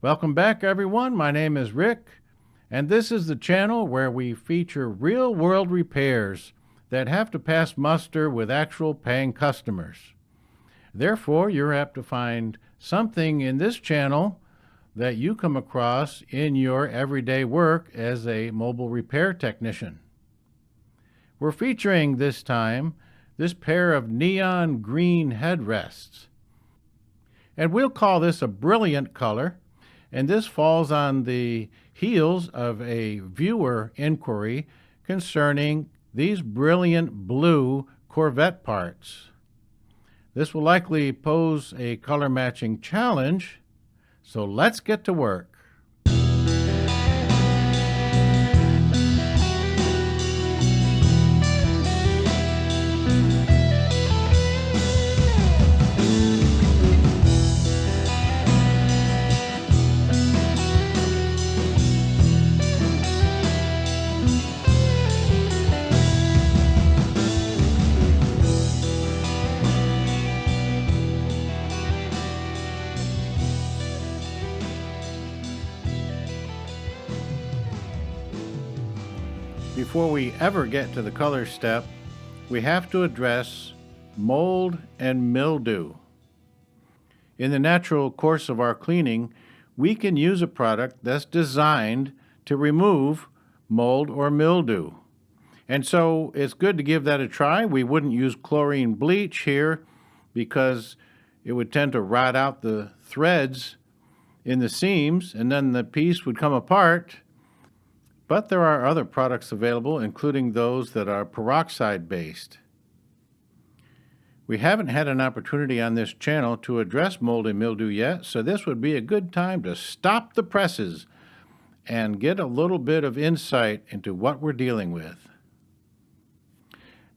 Welcome back, everyone. My name is Rick, and this is the channel where we feature real-world repairs that have to pass muster with actual paying customers. Therefore, you're apt to find something in this channel that you come across in your everyday work as a mobile repair technician. We're featuring this time this pair of neon green headrests. And we'll call this a brilliant color, and this falls on the heels of a viewer inquiry concerning these brilliant blue Corvette parts. This will likely pose a color matching challenge, so let's get to work. Before we ever get to the color step, we have to address mold and mildew. In the natural course of our cleaning, we can use a product that's designed to remove mold or mildew. And so it's good to give that a try. We wouldn't use chlorine bleach here because it would tend to rot out the threads in the seams and then the piece would come apart. But there are other products available, including those that are peroxide-based. We haven't had an opportunity on this channel to address mold and mildew yet, so this would be a good time to stop the presses and get a little bit of insight into what we're dealing with.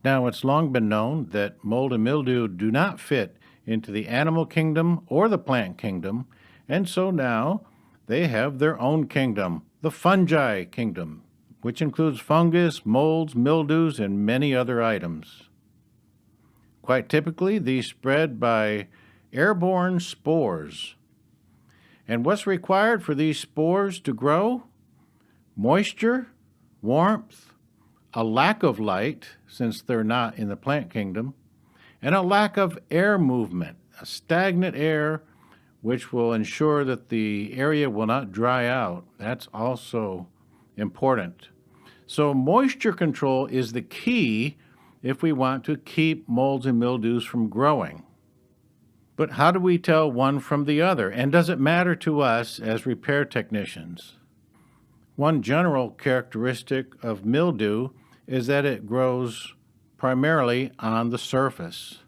Now, it's long been known that mold and mildew do not fit into the animal kingdom or the plant kingdom, and so now they have their own kingdom, the fungi kingdom, which includes fungus, molds, mildews, and many other items. Quite typically, these spread by airborne spores. And what's required for these spores to grow? Moisture, warmth, a lack of light, since they're not in the plant kingdom, and a lack of air movement, a stagnant air which will ensure that the area will not dry out. That's also important. So moisture control is the key if we want to keep molds and mildews from growing. But how do we tell one from the other? And does it matter to us as repair technicians? One general characteristic of mildew is that it grows primarily on the surface,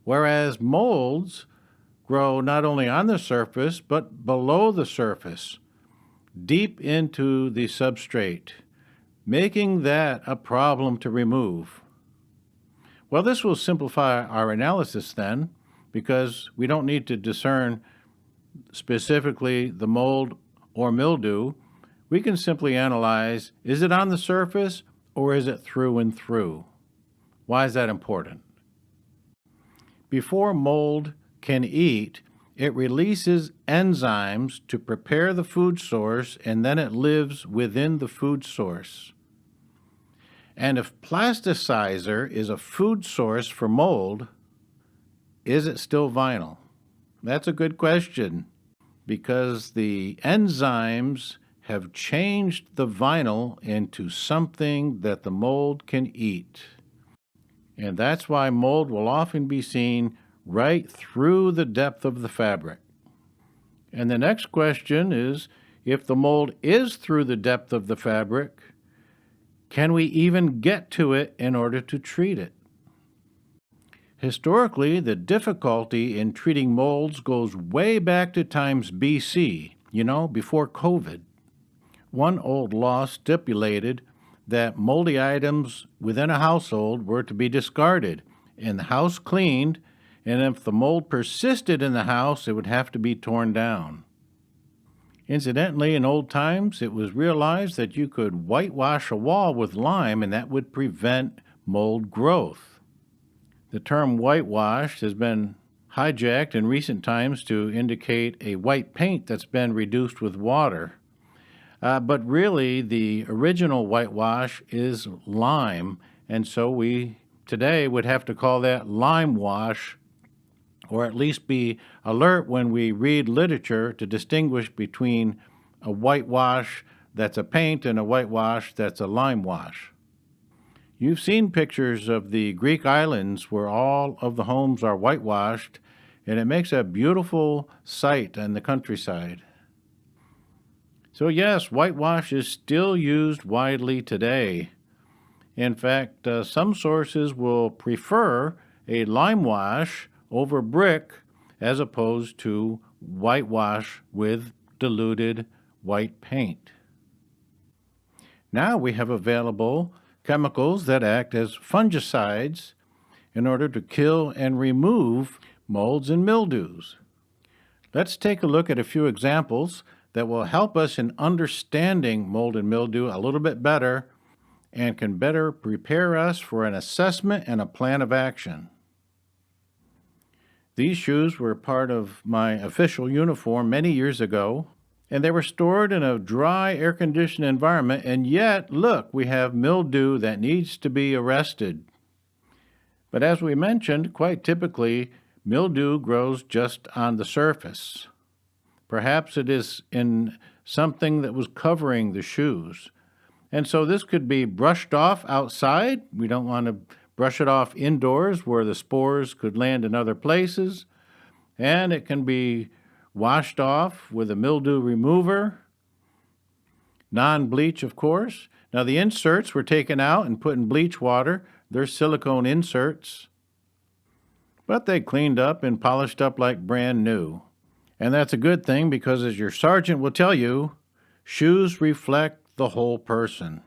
whereas molds grow not only on the surface, but below the surface, deep into the substrate, making that a problem to remove. Well, this will simplify our analysis then, because we don't need to discern specifically the mold or mildew. We can simply analyze, is it on the surface or is it through and through? Why is that important? Before mold can eat, it releases enzymes to prepare the food source, and then it lives within the food source. And if plasticizer is a food source for mold, is it still vinyl? That's a good question, because the enzymes have changed the vinyl into something that the mold can eat. And that's why mold will often be seen right through the depth of the fabric. And the next question is, if the mold is through the depth of the fabric, can we even get to it in order to treat it? Historically, the difficulty in treating molds goes way back to times BC, before COVID. One old law stipulated that moldy items within a household were to be discarded and the house cleaned, and if the mold persisted in the house, it would have to be torn down. Incidentally, in old times, it was realized that you could whitewash a wall with lime and that would prevent mold growth. The term whitewash has been hijacked in recent times to indicate a white paint that's been reduced with water. But really, the original whitewash is lime, and so we today would have to call that lime wash, or at least be alert when we read literature to distinguish between a whitewash that's a paint and a whitewash that's a lime wash. You've seen pictures of the Greek islands where all of the homes are whitewashed, and it makes a beautiful sight in the countryside. So yes, whitewash is still used widely today. In fact, some sources will prefer a lime wash over brick as opposed to whitewash with diluted white paint. Now we have available chemicals that act as fungicides in order to kill and remove molds and mildews. Let's take a look at a few examples that will help us in understanding mold and mildew a little bit better and can better prepare us for an assessment and a plan of action. These shoes were part of my official uniform many years ago, and they were stored in a dry, air-conditioned environment, and yet, look, we have mildew that needs to be arrested. But as we mentioned, quite typically, mildew grows just on the surface. Perhaps it is in something that was covering the shoes. And so this could be brushed off outside. We don't want to brush it off indoors where the spores could land in other places. And it can be washed off with a mildew remover. Non-bleach, of course. Now the inserts were taken out and put in bleach water. They're silicone inserts. But they cleaned up and polished up like brand new. And that's a good thing because, as your sergeant will tell you, shoes reflect the whole person.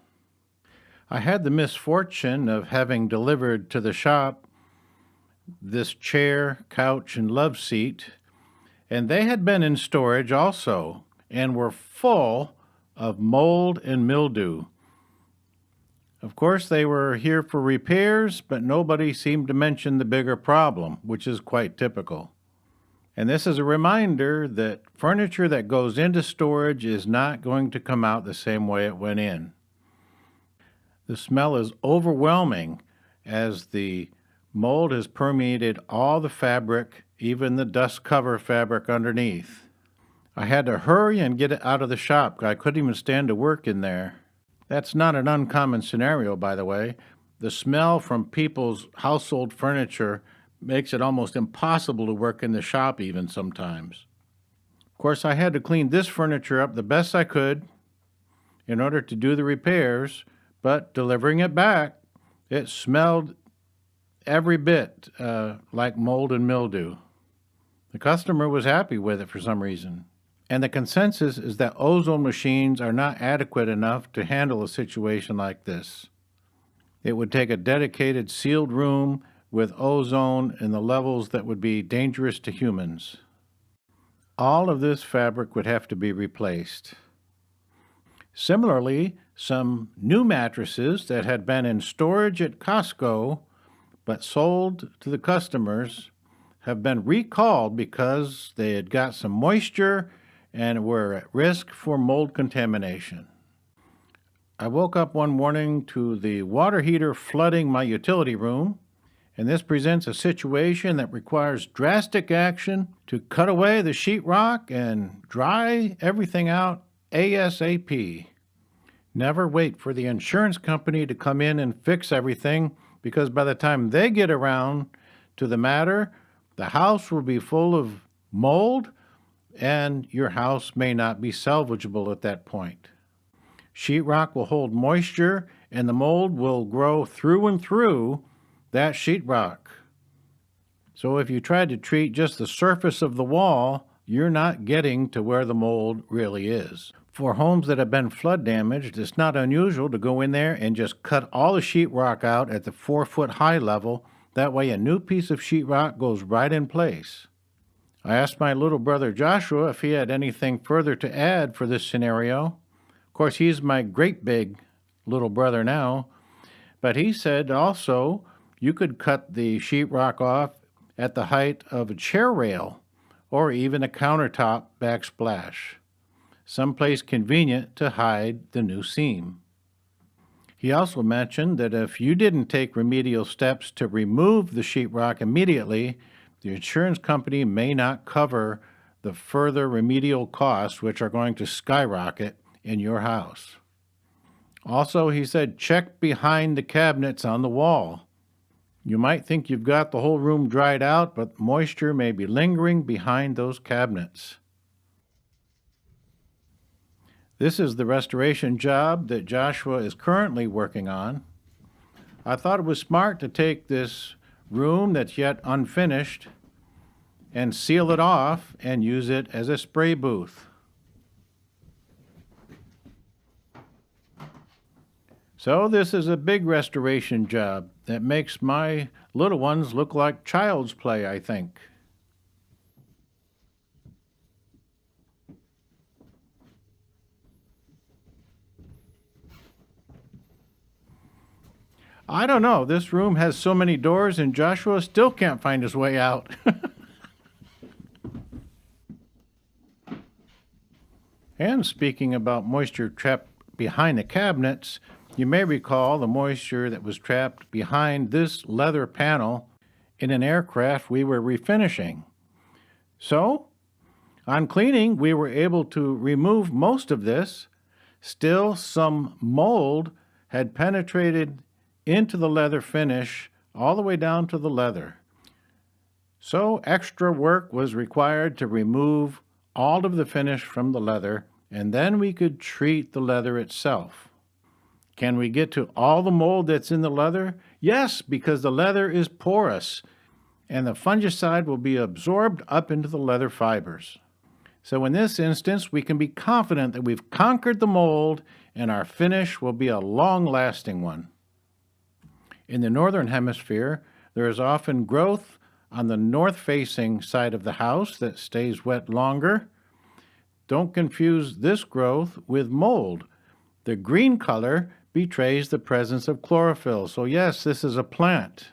I had the misfortune of having delivered to the shop this chair, couch, and love seat, and they had been in storage also and were full of mold and mildew. Of course, they were here for repairs, but nobody seemed to mention the bigger problem, which is quite typical. And this is a reminder that furniture that goes into storage is not going to come out the same way it went in. The smell is overwhelming as the mold has permeated all the fabric, even the dust cover fabric underneath. I had to hurry and get it out of the shop. I couldn't even stand to work in there. That's not an uncommon scenario, by the way. The smell from people's household furniture makes it almost impossible to work in the shop even sometimes. Of course, I had to clean this furniture up the best I could in order to do the repairs, but delivering it back, it smelled every bit like mold and mildew. The customer was happy with it for some reason. And the consensus is that ozone machines are not adequate enough to handle a situation like this. It would take a dedicated sealed room with ozone in the levels that would be dangerous to humans. All of this fabric would have to be replaced. Similarly, some new mattresses that had been in storage at Costco but sold to the customers have been recalled because they had got some moisture and were at risk for mold contamination. I woke up one morning to the water heater flooding my utility room, and this presents a situation that requires drastic action to cut away the sheetrock and dry everything out ASAP. Never wait for the insurance company to come in and fix everything, because by the time they get around to the matter, the house will be full of mold and your house may not be salvageable at that point. Sheetrock will hold moisture and the mold will grow through and through that sheetrock. So if you try to treat just the surface of the wall, you're not getting to where the mold really is. For homes that have been flood damaged, it's not unusual to go in there and just cut all the sheetrock out at the 4-foot high level. That way a new piece of sheetrock goes right in place. I asked my little brother Joshua if he had anything further to add for this scenario. Of course, he's my great big little brother now, but he said also you could cut the sheetrock off at the height of a chair rail or even a countertop backsplash, someplace convenient to hide the new seam. He also mentioned that if you didn't take remedial steps to remove the sheetrock immediately, the insurance company may not cover the further remedial costs, which are going to skyrocket in your house. Also, he said, check behind the cabinets on the wall. You might think you've got the whole room dried out, but moisture may be lingering behind those cabinets. This is the restoration job that Joshua is currently working on. I thought it was smart to take this room that's yet unfinished and seal it off and use it as a spray booth. So this is a big restoration job that makes my little ones look like child's play, I think. I don't know. This room has so many doors, and Joshua still can't find his way out. And speaking about moisture trapped behind the cabinets, you may recall the moisture that was trapped behind this leather panel in an aircraft we were refinishing. So, on cleaning, we were able to remove most of this. Still, some mold had penetrated into the leather finish all the way down to the leather. So extra work was required to remove all of the finish from the leather, and then we could treat the leather itself. Can we get to all the mold that's in the leather? Yes, because the leather is porous, and the fungicide will be absorbed up into the leather fibers. So in this instance, we can be confident that we've conquered the mold, and our finish will be a long-lasting one. In the northern hemisphere, there is often growth on the north-facing side of the house that stays wet longer. Don't confuse this growth with mold. The green color betrays the presence of chlorophyll. So yes, this is a plant.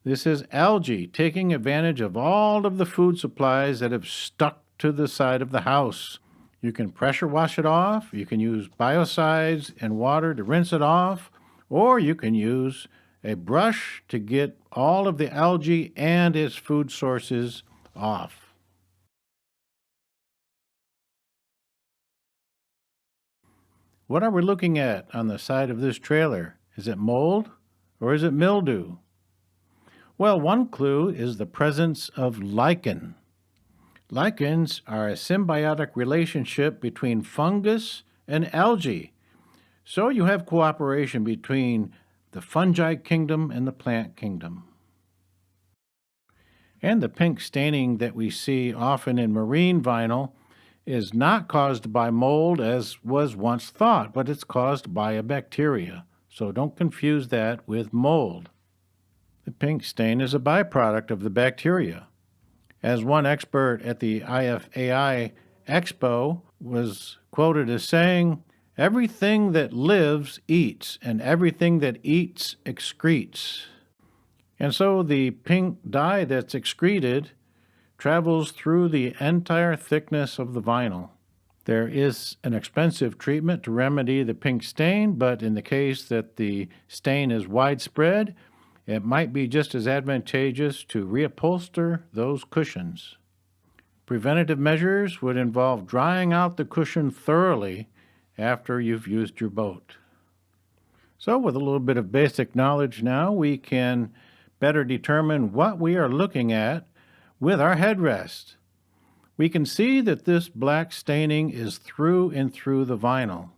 This is algae taking advantage of all of the food supplies that have stuck to the side of the house. You can pressure wash it off, you can use biocides and water to rinse it off, or you can use a brush to get all of the algae and its food sources off. What are we looking at on the side of this trailer? Is it mold or is it mildew? Well, one clue is the presence of lichen. Lichens are a symbiotic relationship between fungus and algae. So you have cooperation between the fungi kingdom and the plant kingdom. And the pink staining that we see often in marine vinyl is not caused by mold as was once thought, but it's caused by a bacteria. So don't confuse that with mold. The pink stain is a byproduct of the bacteria. As one expert at the IFAI Expo was quoted as saying, "Everything that lives eats, and everything that eats excretes." And so the pink dye that's excreted travels through the entire thickness of the vinyl. There is an expensive treatment to remedy the pink stain, but in the case that the stain is widespread, it might be just as advantageous to reupholster those cushions. Preventative measures would involve drying out the cushion thoroughly after you've used your boat. So with a little bit of basic knowledge now, we can better determine what we are looking at with our headrest. We can see that this black staining is through and through the vinyl.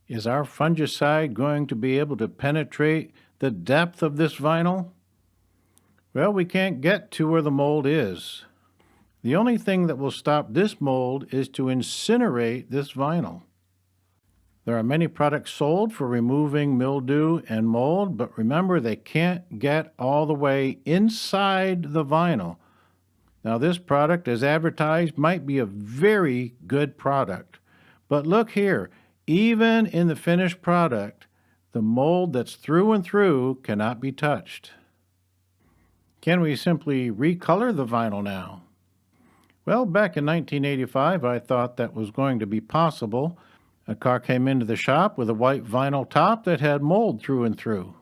Is our fungicide going to be able to penetrate the depth of this vinyl? Well, we can't get to where the mold is. The only thing that will stop this mold is to incinerate this vinyl. There are many products sold for removing mildew and mold, but remember they can't get all the way inside the vinyl. Now this product, as advertised, might be a very good product, but look here, even in the finished product, the mold that's through and through cannot be touched. Can we simply recolor the vinyl now? Well, back in 1985, I thought that was going to be possible. A car came into the shop with a white vinyl top that had mold through and through.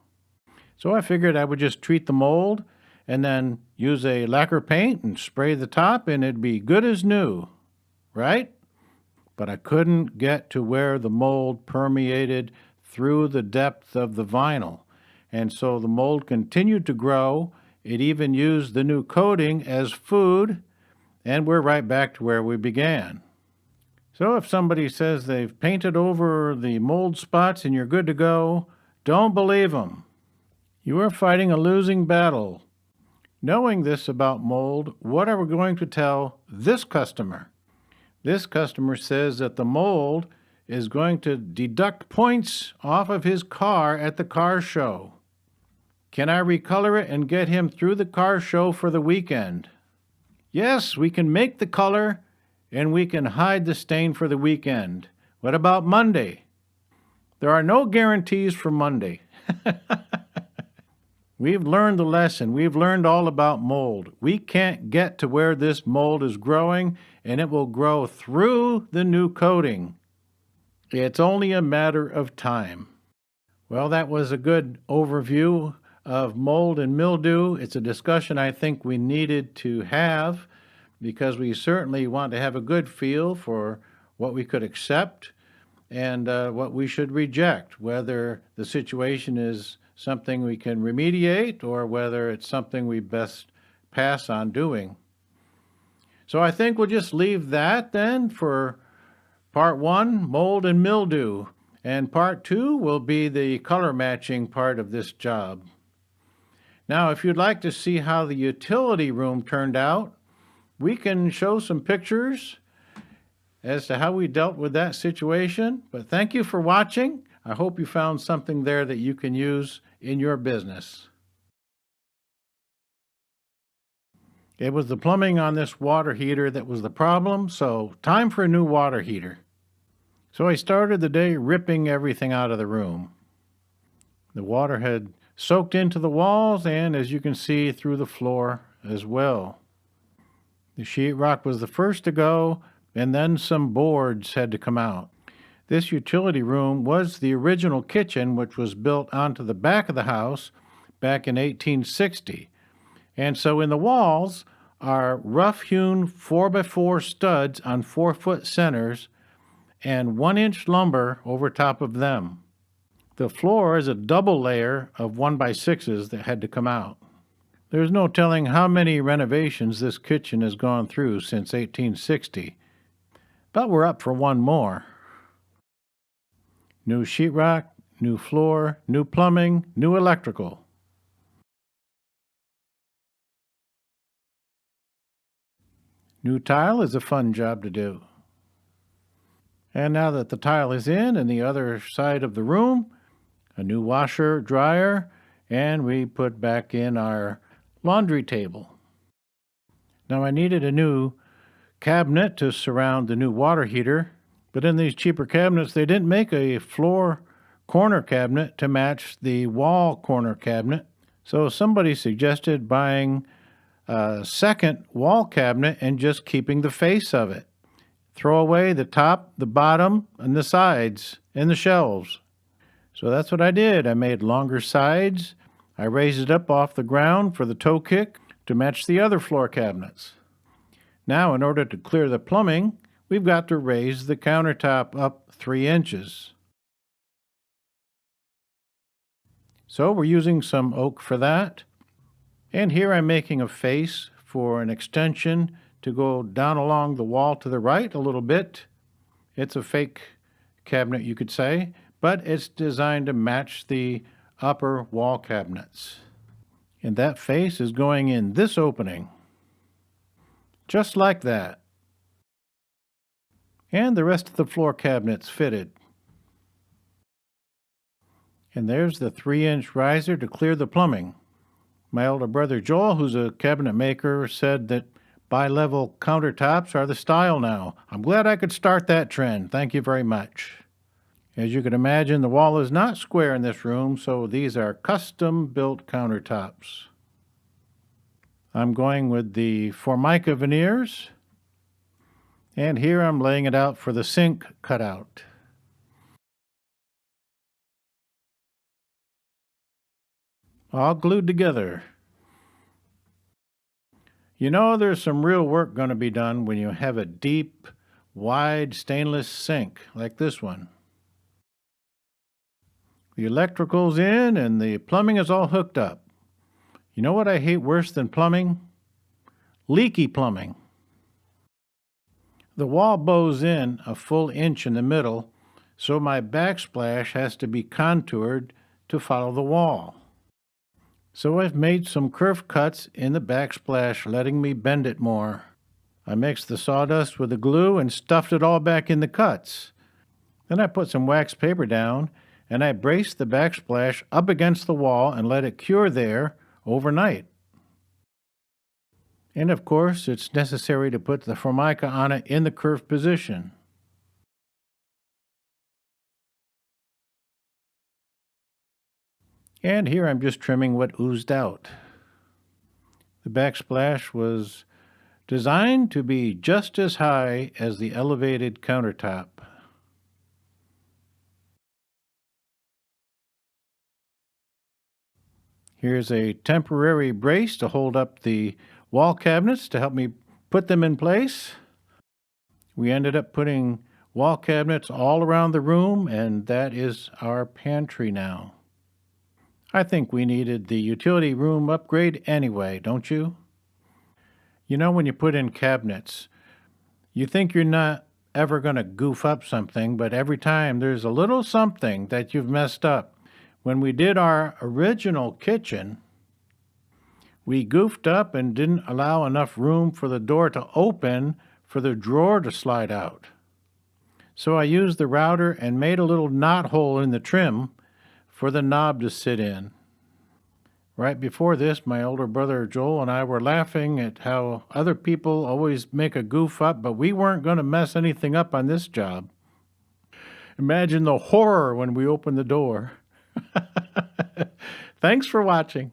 So I figured I would just treat the mold and then use a lacquer paint and spray the top and it'd be good as new, right? But I couldn't get to where the mold permeated through the depth of the vinyl. And so the mold continued to grow. It even used the new coating as food, and we're right back to where we began. So if somebody says they've painted over the mold spots and you're good to go, don't believe them. You are fighting a losing battle. Knowing this about mold, what are we going to tell this customer? This customer says that the mold is going to deduct points off of his car at the car show. Can I recolor it and get him through the car show for the weekend? Yes, we can make the color and we can hide the stain for the weekend. What about Monday? There are no guarantees for Monday. We've learned the lesson. We've learned all about mold. We can't get to where this mold is growing, and it will grow through the new coating. It's only a matter of time. Well, that was a good overview of mold and mildew. It's a discussion I think we needed to have because we certainly want to have a good feel for what we could accept and what we should reject, whether the situation is something we can remediate or whether it's something we best pass on doing. So I think we'll just leave that then for part 1, mold and mildew, and part 2 will be the color matching part of this job. Now, if you'd like to see how the utility room turned out, we can show some pictures as to how we dealt with that situation. But thank you for watching. I hope you found something there that you can use in your business. It was the plumbing on this water heater that was the problem, so time for a new water heater. So I started the day ripping everything out of the room. The water had soaked into the walls and, as you can see, through the floor as well. The sheetrock was the first to go, and then some boards had to come out. This utility room was the original kitchen, which was built onto the back of the house back in 1860. And so in the walls are rough-hewn 4x4 studs on 4-foot centers and 1-inch lumber over top of them. The floor is a double layer of 1x6s that had to come out. There's no telling how many renovations this kitchen has gone through since 1860, but we're up for one more. New sheetrock, new floor, new plumbing, new electrical. New tile is a fun job to do. And now that the tile is in the other side of the room, a new washer, dryer, and we put back in our laundry table. Now I needed a new cabinet to surround the new water heater, but in these cheaper cabinets they didn't make a floor corner cabinet to match the wall corner cabinet. So somebody suggested buying a second wall cabinet and just keeping the face of it. Throw away the top, the bottom, and the sides, and the shelves. So that's what I did. I made longer sides. I raised it up off the ground for the toe kick to match the other floor cabinets. Now, in order to clear the plumbing, we've got to raise the countertop up 3 inches. So we're using some oak for that. And here I'm making a face for an extension to go down along the wall to the right a little bit. It's a fake cabinet, you could say, but it's designed to match the upper wall cabinets. And that face is going in this opening. Just like that. And the rest of the floor cabinets fitted. And there's the 3-inch riser to clear the plumbing. My older brother Joel, who's a cabinet maker, said that bi-level countertops are the style now. I'm glad I could start that trend. Thank you very much. As you can imagine, the wall is not square in this room, so these are custom-built countertops. I'm going with the Formica veneers, and here I'm laying it out for the sink cutout. All glued together. You know, there's some real work going to be done when you have a deep, wide stainless sink like this one. The electrical's in and the plumbing is all hooked up. You know what I hate worse than plumbing? Leaky plumbing. The wall bows in a full inch in the middle, so my backsplash has to be contoured to follow the wall. So I've made some curved cuts in the backsplash, letting me bend it more. I mixed the sawdust with the glue and stuffed it all back in the cuts. Then I put some wax paper down and I braced the backsplash up against the wall and let it cure there overnight. And of course, it's necessary to put the Formica on it in the curved position. And here I'm just trimming what oozed out. The backsplash was designed to be just as high as the elevated countertop. Here's a temporary brace to hold up the wall cabinets to help me put them in place. We ended up putting wall cabinets all around the room, and that is our pantry now. I think we needed the utility room upgrade anyway, don't you? You know, when you put in cabinets, you think you're not ever going to goof up something, but every time there's a little something that you've messed up. When we did our original kitchen, we goofed up and didn't allow enough room for the door to open for the drawer to slide out. So I used the router and made a little knot hole in the trim for the knob to sit in. Right before this, my older brother Joel and I were laughing at how other people always make a goof up, but we weren't going to mess anything up on this job. Imagine the horror when we opened the door. Thanks for watching.